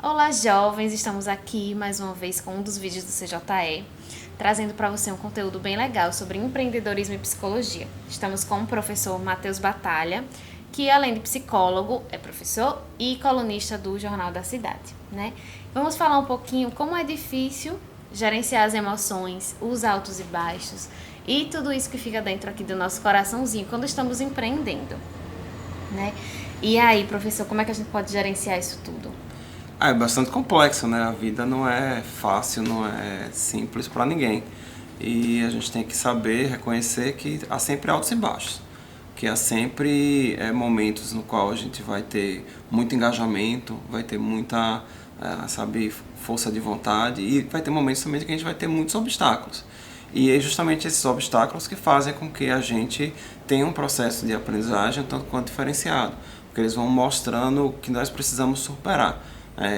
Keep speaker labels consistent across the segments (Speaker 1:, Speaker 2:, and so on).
Speaker 1: Olá, jovens! Estamos aqui mais uma vez com um dos vídeos do CJE, trazendo para você um conteúdo bem legal sobre empreendedorismo e psicologia. Estamos com o professor Matheus Batalha, que além de psicólogo, é professor e colunista do Jornal da Cidade, né? Vamos falar um pouquinho como é difícil gerenciar as emoções, os altos e baixos e tudo isso que fica dentro aqui do nosso coraçãozinho quando estamos empreendendo, né? E aí, professor, como é que a gente pode gerenciar isso tudo?
Speaker 2: É bastante complexo, né? A vida não é fácil, não é simples para ninguém. E a gente tem que saber reconhecer que há sempre altos e baixos. Que há sempre momentos no qual a gente vai ter muito engajamento, vai ter muita, sabe, força de vontade e vai ter momentos também que a gente vai ter muitos obstáculos. E é justamente esses obstáculos que fazem com que a gente tenha um processo de aprendizagem tanto quanto diferenciado, porque eles vão mostrando o que nós precisamos superar.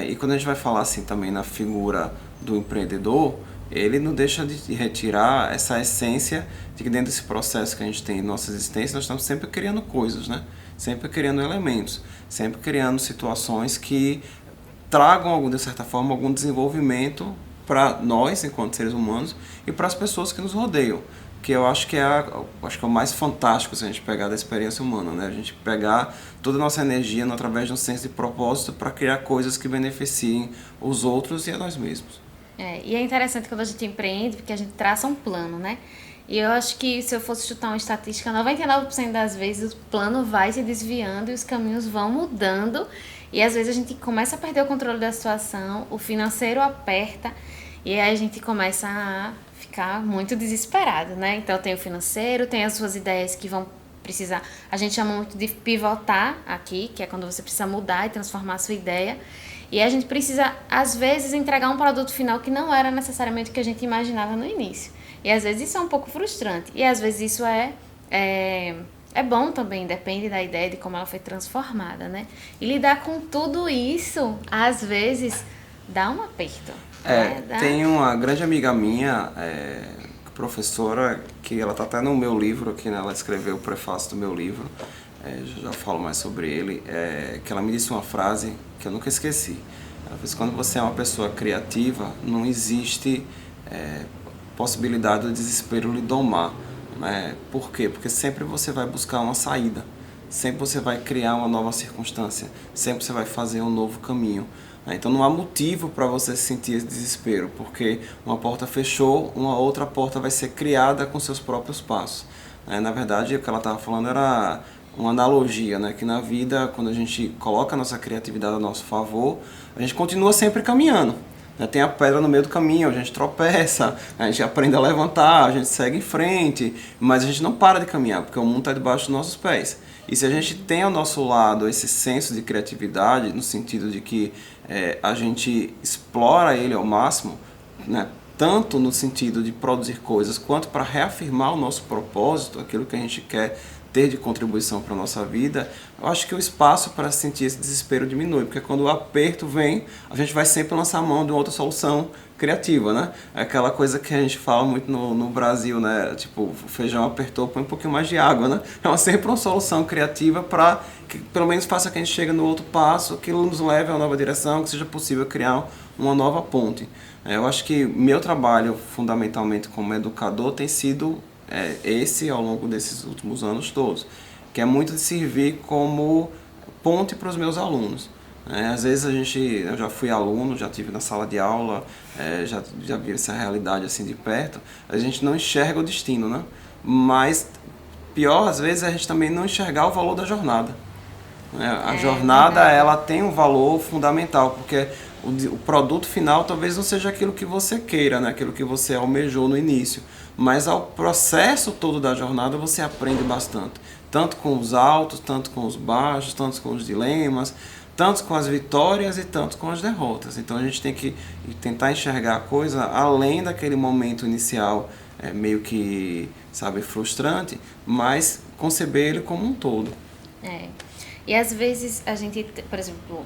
Speaker 2: E quando a gente vai falar assim também na figura do empreendedor, ele não deixa de retirar essa essência de que dentro desse processo que a gente tem em nossa existência, nós estamos sempre criando coisas, né? Sempre criando elementos, sempre criando situações que tragam, de certa forma, algum desenvolvimento para nós, enquanto seres humanos, e para as pessoas que nos rodeiam. Que eu acho que acho que é o mais fantástico se a gente pegar da experiência humana, né? A gente pegar toda a nossa energia através de um senso de propósito para criar coisas que beneficiem os outros e a nós mesmos.
Speaker 1: E é interessante quando a gente empreende, porque a gente traça um plano, né? E eu acho que se eu fosse chutar uma estatística, 99% das vezes o plano vai se desviando e os caminhos vão mudando. E às vezes a gente começa a perder o controle da situação, o financeiro aperta e aí a gente começa a ficar muito desesperado, né? Então tem o financeiro, tem as suas ideias que vão precisar. A gente chama muito de pivotar aqui, que é quando você precisa mudar e transformar a sua ideia. E a gente precisa, às vezes, entregar um produto final que não era necessariamente o que a gente imaginava no início. E às vezes isso é um pouco frustrante. E às vezes isso é bom também, depende da ideia de como ela foi transformada, né? E lidar com tudo isso, às vezes, dá um aperto. Né?
Speaker 2: Tem uma grande amiga minha, professora, que ela está até no meu livro aqui, né? Ela escreveu o prefácio do meu livro, já falo mais sobre ele, que ela me disse uma frase que eu nunca esqueci. Ela disse: quando você é uma pessoa criativa, não existe possibilidade do desespero lhe domar. Por quê? Porque sempre você vai buscar uma saída, sempre você vai criar uma nova circunstância, sempre você vai fazer um novo caminho. Então não há motivo para você sentir esse desespero, porque uma porta fechou, uma outra porta vai ser criada com seus próprios passos. Na verdade, o que ela estava falando era uma analogia, né? Que na vida, quando a gente coloca a nossa criatividade a nosso favor, a gente continua sempre caminhando. Tem a pedra no meio do caminho, a gente tropeça, a gente aprende a levantar, a gente segue em frente, mas a gente não para de caminhar, porque o mundo está debaixo dos nossos pés. E se a gente tem ao nosso lado esse senso de criatividade, no sentido de que a gente explora ele ao máximo, né, tanto no sentido de produzir coisas, quanto para reafirmar o nosso propósito, aquilo que a gente quer ter de contribuição para a nossa vida, eu acho que o espaço para sentir esse desespero diminui, porque quando o aperto vem, a gente vai sempre lançar mão de uma outra solução criativa, né? É aquela coisa que a gente fala muito no Brasil, né? Tipo, o feijão apertou, põe um pouquinho mais de água, né? É sempre uma solução criativa para que pelo menos faça que a gente chegue no outro passo, que nos leve a uma nova direção, que seja possível criar uma nova ponte. Eu acho que meu trabalho, fundamentalmente como educador, tem sido esse ao longo desses últimos anos todos, que é muito de servir como ponte para os meus alunos. Às vezes eu já fui aluno, já tive na sala de aula, já vi essa realidade assim de perto, a gente não enxerga o destino, né? Mas pior às vezes é a gente também não enxergar o valor da jornada. A jornada, ela tem um valor fundamental, porque o produto final talvez não seja aquilo que você queira, né? Aquilo que você almejou no início, mas ao processo todo da jornada você aprende bastante, tanto com os altos, tanto com os baixos, tanto com os dilemas, tanto com as vitórias e tanto com as derrotas. Então a gente tem que tentar enxergar a coisa além daquele momento inicial, meio que, sabe, frustrante, mas conceber ele como um todo.
Speaker 1: É. E às vezes a gente, por exemplo,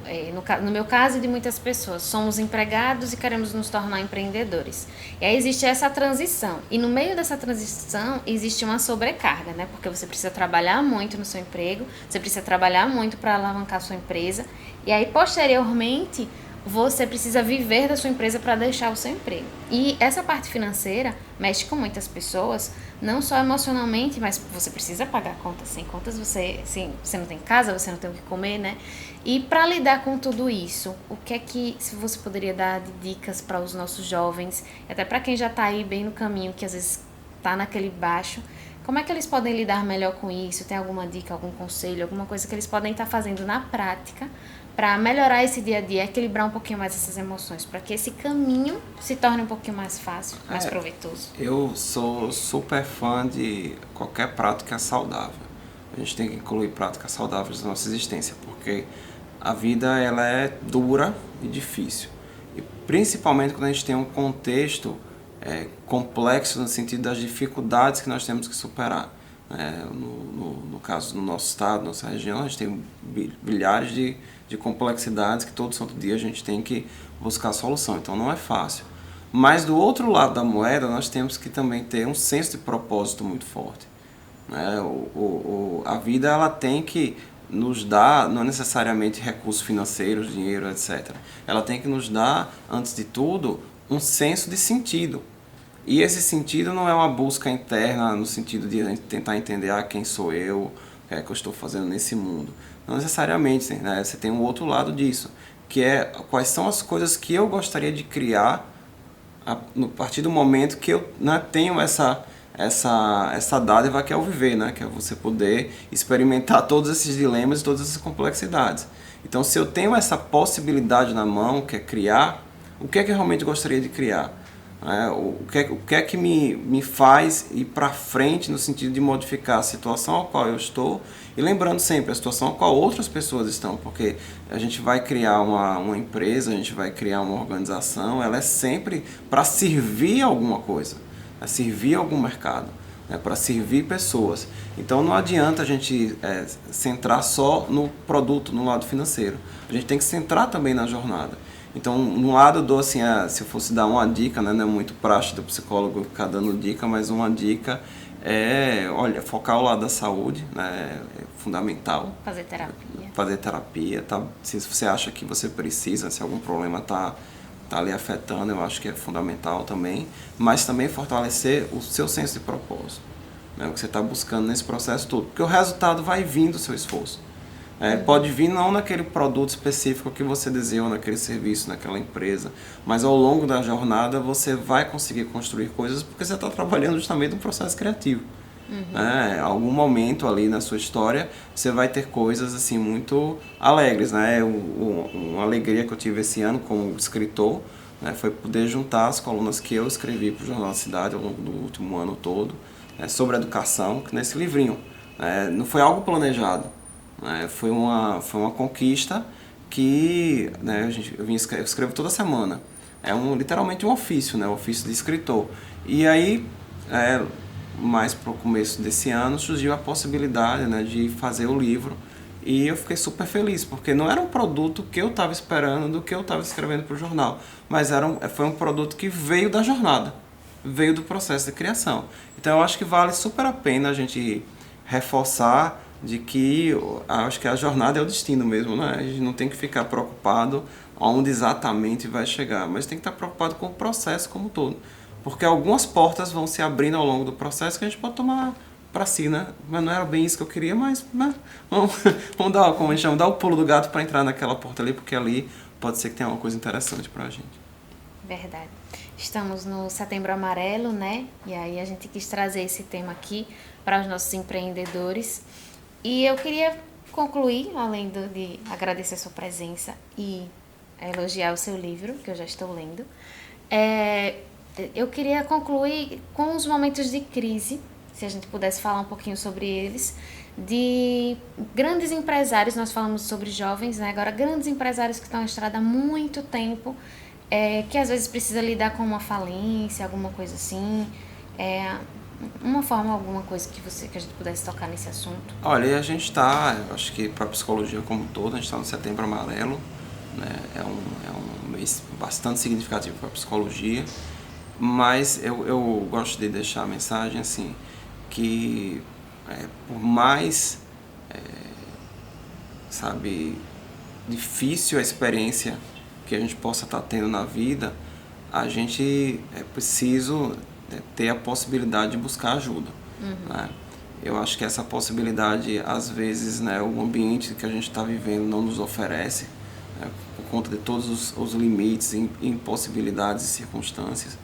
Speaker 1: no meu caso e de muitas pessoas, somos empregados e queremos nos tornar empreendedores. E aí existe essa transição. E no meio dessa transição existe uma sobrecarga, né? Porque você precisa trabalhar muito no seu emprego, você precisa trabalhar muito para alavancar a sua empresa. E aí, posteriormente, você precisa viver da sua empresa para deixar o seu emprego. E essa parte financeira mexe com muitas pessoas, não só emocionalmente, mas você precisa pagar contas. Sem contas você não tem casa, você não tem o que comer, né? E para lidar com tudo isso, o que é que se você poderia dar de dicas para os nossos jovens, até para quem já está aí bem no caminho, que às vezes está naquele baixo, como é que eles podem lidar melhor com isso? Tem alguma dica, algum conselho, alguma coisa que eles podem estar fazendo na prática para melhorar esse dia a dia, equilibrar um pouquinho mais essas emoções, para que esse caminho se torne um pouquinho mais fácil, mais proveitoso?
Speaker 2: Eu sou super fã de qualquer prática saudável. A gente tem que incluir práticas saudáveis na nossa existência, porque a vida ela é dura e difícil. E principalmente quando a gente tem um contexto complexo no sentido das dificuldades que nós temos que superar. No caso do nosso estado, nossa região, a gente tem bilhares de complexidades que todo santo dia a gente tem que buscar solução, então não é fácil. Mas do outro lado da moeda, nós temos que também ter um senso de propósito muito forte. A vida ela tem que nos dar, não necessariamente recursos financeiros, dinheiro, etc. Ela tem que nos dar, antes de tudo, um senso de sentido. E esse sentido não é uma busca interna no sentido de a gente tentar entender quem sou eu, o que é que eu estou fazendo nesse mundo. Não necessariamente, né? Você tem um outro lado disso, que é quais são as coisas que eu gostaria de criar a partir do momento que eu tenho essa dádiva que é o viver, né? Que é você poder experimentar todos esses dilemas e todas essas complexidades. Então, se eu tenho essa possibilidade na mão, que é criar, o que é que eu realmente gostaria de criar? O que é que me faz ir para frente no sentido de modificar a situação a qual eu estou, e lembrando sempre a situação a qual outras pessoas estão, porque a gente vai criar uma empresa, a gente vai criar uma organização, ela é sempre para servir alguma coisa, para servir algum mercado, para servir pessoas. Então não adianta a gente centrar só no produto, no lado financeiro, a gente tem que centrar também na jornada. Então, no lado eu dou assim, se eu fosse dar uma dica, né, não é muito prático do psicólogo ficar dando dica, mas uma dica olha, focar o lado da saúde, né, é fundamental.
Speaker 1: Fazer terapia.
Speaker 2: Fazer terapia, tá? Se você acha que você precisa, se algum problema tá ali afetando, eu acho que é fundamental também. Mas também fortalecer o seu senso de propósito, né, o que você está buscando nesse processo todo, porque o resultado vai vir do seu esforço. Pode vir não naquele produto específico que você deseja, naquele serviço, naquela empresa, mas ao longo da jornada você vai conseguir construir coisas porque você está trabalhando justamente no processo criativo. Em algum momento ali na sua história você vai ter coisas assim muito alegres, né? Uma alegria que eu tive esse ano como escritor, né, foi poder juntar as colunas que eu escrevi para o Jornal da Cidade ao longo do último ano todo, sobre educação, nesse livrinho. Não foi algo planejado. Foi uma conquista que, né, eu escrevo toda semana. Literalmente um ofício, né, um ofício de escritor. E aí, mais para o começo desse ano, surgiu a possibilidade, né, de fazer o livro. E eu fiquei super feliz, porque não era um produto que eu estava esperando do que eu estava escrevendo para o jornal, mas foi um produto que veio da jornada, veio do processo de criação. Então eu acho que vale super a pena a gente reforçar de que acho que a jornada é o destino mesmo, né? A gente não tem que ficar preocupado onde exatamente vai chegar, mas tem que estar preocupado com o processo como um todo, porque algumas portas vão se abrindo ao longo do processo que a gente pode tomar para si, né? Mas não era bem isso que eu queria, mas né? Vamos dar, como a gente chama, dar o pulo do gato para entrar naquela porta ali, porque ali pode ser que tenha uma coisa interessante para a gente.
Speaker 1: Verdade. Estamos no Setembro Amarelo, né? E aí a gente quis trazer esse tema aqui para os nossos empreendedores. E eu queria concluir, além de agradecer a sua presença e elogiar o seu livro, que eu já estou lendo, eu queria concluir com os momentos de crise, se a gente pudesse falar um pouquinho sobre eles, de grandes empresários. Nós falamos sobre jovens, né? Agora grandes empresários que estão na estrada há muito tempo, que às vezes precisa lidar com uma falência, alguma coisa assim, alguma coisa que a gente pudesse tocar nesse assunto.
Speaker 2: Olha, a gente está, acho que para a psicologia como um todo, a gente está no Setembro Amarelo, né? É um mês bastante significativo para a psicologia, mas eu gosto de deixar a mensagem assim, que por mais, difícil a experiência que a gente possa estar tendo na vida, a gente é preciso ter a possibilidade de buscar ajuda. Né? Eu acho que essa possibilidade, às vezes, né, o ambiente que a gente está vivendo não nos oferece, né, por conta de todos os limites, impossibilidades e circunstâncias.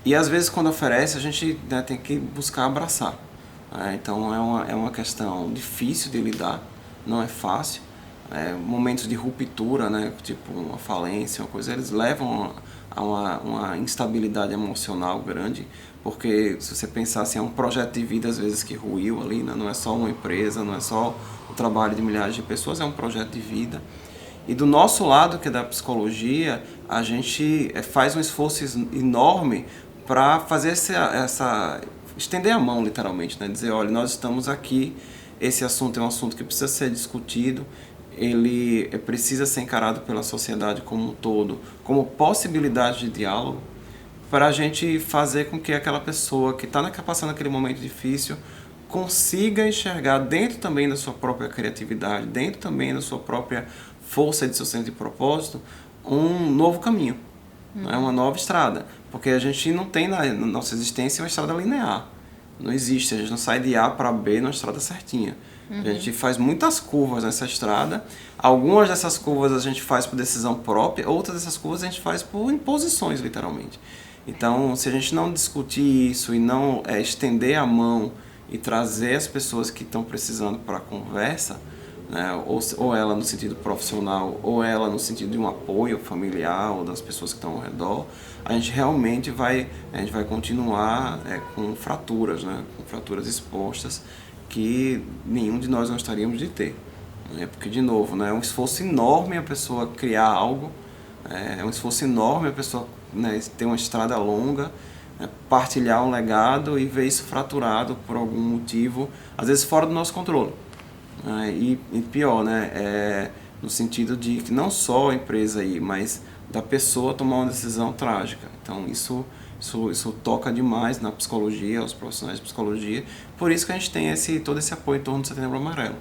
Speaker 2: E às vezes, quando oferece, a gente, né, tem que buscar abraçar. Né? Então é uma questão difícil de lidar, não é fácil. Momentos de ruptura, né, tipo uma falência, uma coisa, eles levam a uma instabilidade emocional grande, porque se você pensar assim, é um projeto de vida às vezes que ruiu ali, né? Não é só uma empresa, não é só o trabalho de milhares de pessoas, é um projeto de vida. E do nosso lado, que é da psicologia, a gente faz um esforço enorme para fazer estender a mão, literalmente, né? Dizer, olha, nós estamos aqui, esse assunto é um assunto que precisa ser discutido, ele precisa ser encarado pela sociedade como um todo, como possibilidade de diálogo, para a gente fazer com que aquela pessoa que está passando aquele momento difícil consiga enxergar dentro também da sua própria criatividade, dentro também da sua própria força de seu senso de propósito, um novo caminho, né? Uma nova estrada, porque a gente não tem na nossa existência uma estrada linear, não existe, a gente não sai de A para B numa estrada certinha. A gente faz muitas curvas nessa estrada, algumas dessas curvas a gente faz por decisão própria, outras dessas curvas a gente faz por imposições, literalmente. Então, se a gente não discutir isso e não estender a mão e trazer as pessoas que estão precisando para a conversa, né, ou ela no sentido profissional, ou ela no sentido de um apoio familiar ou das pessoas que estão ao redor, a gente realmente vai continuar com fraturas, né, com fraturas expostas que nenhum de nós gostaríamos de ter. Né, porque, de novo, né, é um esforço enorme a pessoa criar algo, é um esforço enorme a pessoa, né, ter uma estrada longa, né, partilhar um legado e ver isso fraturado por algum motivo, às vezes fora do nosso controle. E pior, né, no sentido de que não só a empresa aí, mas da pessoa tomar uma decisão trágica. Então isso toca demais na psicologia, aos profissionais de psicologia. Por isso que a gente tem todo esse apoio em torno do Setembro Amarelo.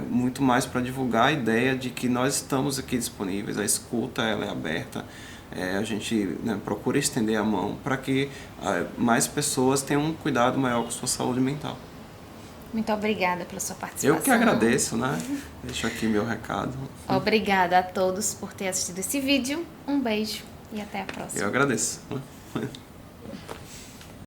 Speaker 2: Muito mais para divulgar a ideia de que nós estamos aqui disponíveis, a escuta ela é aberta, a gente, né, procura estender a mão para que mais pessoas tenham um cuidado maior com sua saúde mental.
Speaker 1: Muito obrigada pela sua participação.
Speaker 2: Eu que agradeço, né? Deixo aqui meu recado.
Speaker 1: Obrigada a todos por ter assistido esse vídeo. Um beijo e até a próxima.
Speaker 2: Eu agradeço.